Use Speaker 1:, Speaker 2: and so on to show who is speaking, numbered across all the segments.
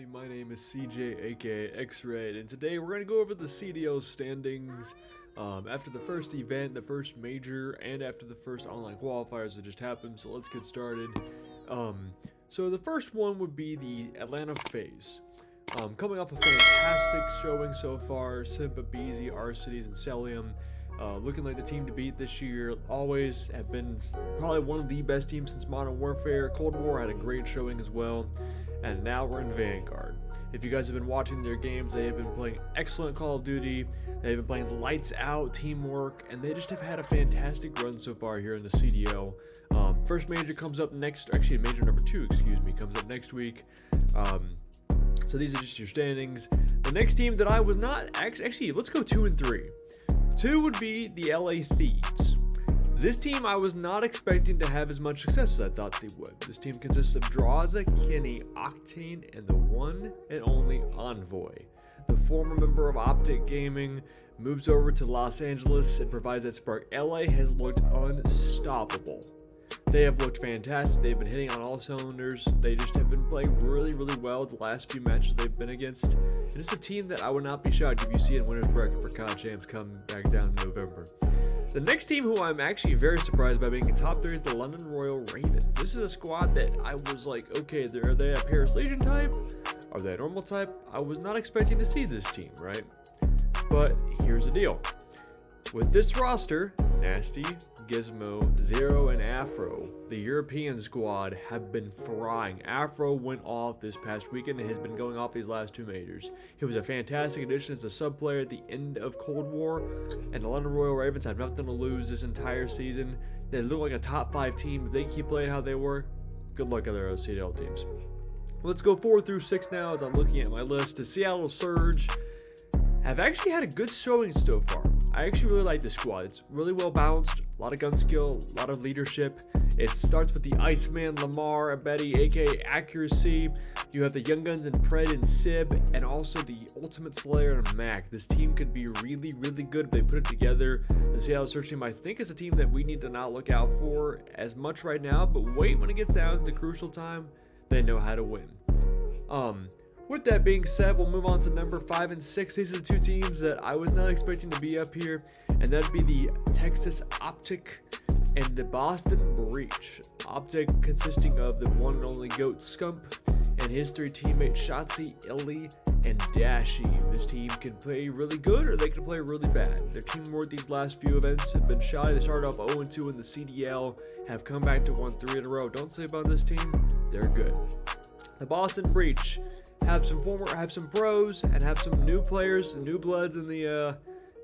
Speaker 1: everybody, my name is CJ aka X-Ray, and today we're going to go over the CDL standings after the first event, the first major, and after the first online qualifiers that just happened. So let's get started. So the first one would be the Atlanta FaZe. Coming off a fantastic showing so far, Simba, Beezy, R-Cities, and Celium. Looking like the team to beat this year. Always have been probably one of the best teams since Modern Warfare. Cold War had a great showing as well. And now we're in Vanguard. If you guys have been watching their games, they have been playing excellent Call of Duty. They've been playing lights out, teamwork, and they just have had a fantastic run so far here in the CDL. First major comes up next, actually major number 2, comes up next week. So these are just your standings. The next team that I was not, actually let's go 2 and 3. 2 would be the LA Thieves. This team I was not expecting to have as much success as I thought they would. This team consists of Draza, Kenny, Octane, and the one and only Envoy. The former member of Optic Gaming moves over to Los Angeles and provides that spark. LA has looked unstoppable. They have looked fantastic. They've been hitting on all cylinders. They just have been playing really, really well the last few matches they've been against. And it's a team that I would not be shocked if you see in winner's bracket for COD Champs come back down in November. The next team who I'm actually very surprised by being in top 3 is the London Royal Ravens. This is a squad that I was like, okay, are they a Paris Legion type? Are they a normal type? I was not expecting to see this team, right? But here's the deal. With this roster, Nasty, Gizmo, Zero, and Afro, the European squad have been frying. Afro went off this past weekend and has been going off these last 2 majors. He was a fantastic addition as a sub player at the end of Cold War, and the London Royal Ravens have nothing to lose this entire season. They look like a top 5 team. If they keep playing how they were, good luck other CDL teams. Let's go 4 through 6 now as I'm looking at my list. The Seattle Surge have actually had a good showing so far. I actually really like this squad. It's really well balanced, a lot of gun skill, a lot of leadership. It starts with the Iceman, Lamar, Abedi, aka Accuracy. You have the Young Guns and Pred and Sib, and also the Ultimate Slayer and Mac. This team could be really, really good if they put it together. The Seattle Surge team, I think, is a team that we need to not look out for as much right now, but wait, when it gets down to the crucial time, they know how to win. With that being said, we'll move on to number 5 and 6. These are the 2 teams that I was not expecting to be up here, and that'd be the Texas Optic and the Boston Breach. Optic consisting of the one and only GOAT Scump and his 3 teammates Shotzi, Illy, and Dashi. This team can play really good or they can play really bad. Their teamwork these last few events have been shoddy. They started off 0-2 in the CDL, have come back to 1-3 in a row. Don't say about this team, they're good. The Boston Breach have some pros and have some new players, new bloods in the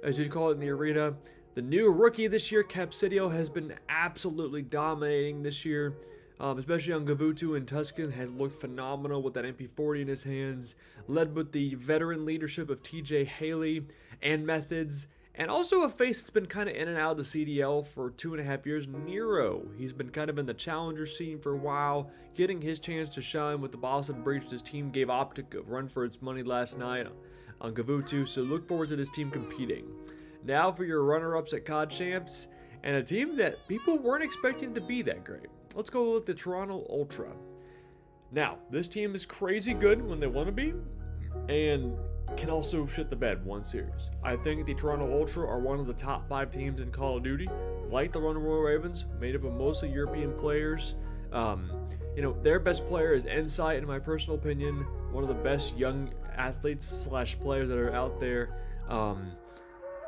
Speaker 1: as you'd call it in the arena. The new rookie this year, Capsidio, has been absolutely dominating this year, especially on Gavutu, and Tuscan has looked phenomenal with that MP40 in his hands, led with the veteran leadership of TJ Haley and Methods. And also a face that's been kind of in and out of the CDL for 2.5 years, Nero. He's been kind of in the challenger scene for a while, getting his chance to shine with the Boston Breach. This team gave Optic a run for its money last night on Gavutu, so look forward to this team competing. Now for your runner-ups at COD Champs, and a team that people weren't expecting to be that great. Let's go with the Toronto Ultra. Now, this team is crazy good when they want to be, and can also shit the bed one series. I think the Toronto Ultra are one of the top 5 teams in Call of Duty. Like the London Royal Ravens, made up of mostly European players. Their best player is Insight, in my personal opinion, one of the best young athletes / players that are out there.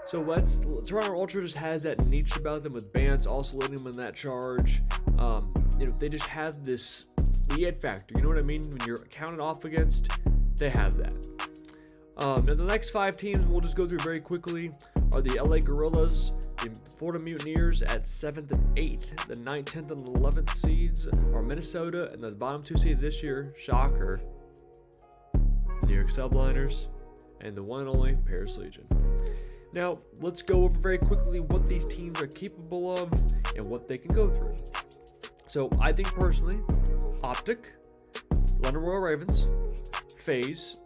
Speaker 1: Toronto Ultra just has that niche about them, with Bance also leading them in that charge. They just have this it factor. You know what I mean? When you're counted off against, they have that. Now the next 5 teams we'll just go through very quickly are the LA Gorillas, the Florida Mutineers at 7th and 8th. The 9th, 10th, and 11th seeds are Minnesota, and the bottom 2 seeds this year, shocker, New York Subliners, and the one and only Paris Legion. Now, let's go over very quickly what these teams are capable of and what they can go through. So, I think personally, Optic, London Royal Ravens, FaZe,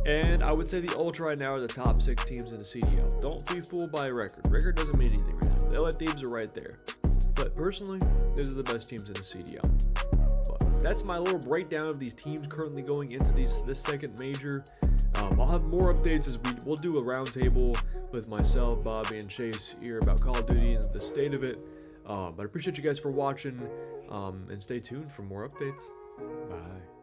Speaker 1: and I would say the Ultra right now are the top 6 teams in the CDL. Don't be fooled by a record. Record doesn't mean anything right now. The LA Thieves are right there. But personally, these are the best teams in the CDL. But that's my little breakdown of these teams currently going into this second major. I'll have more updates as we'll do a roundtable with myself, Bobby, and Chase here about Call of Duty and the state of it. But I appreciate you guys for watching, and stay tuned for more updates. Bye.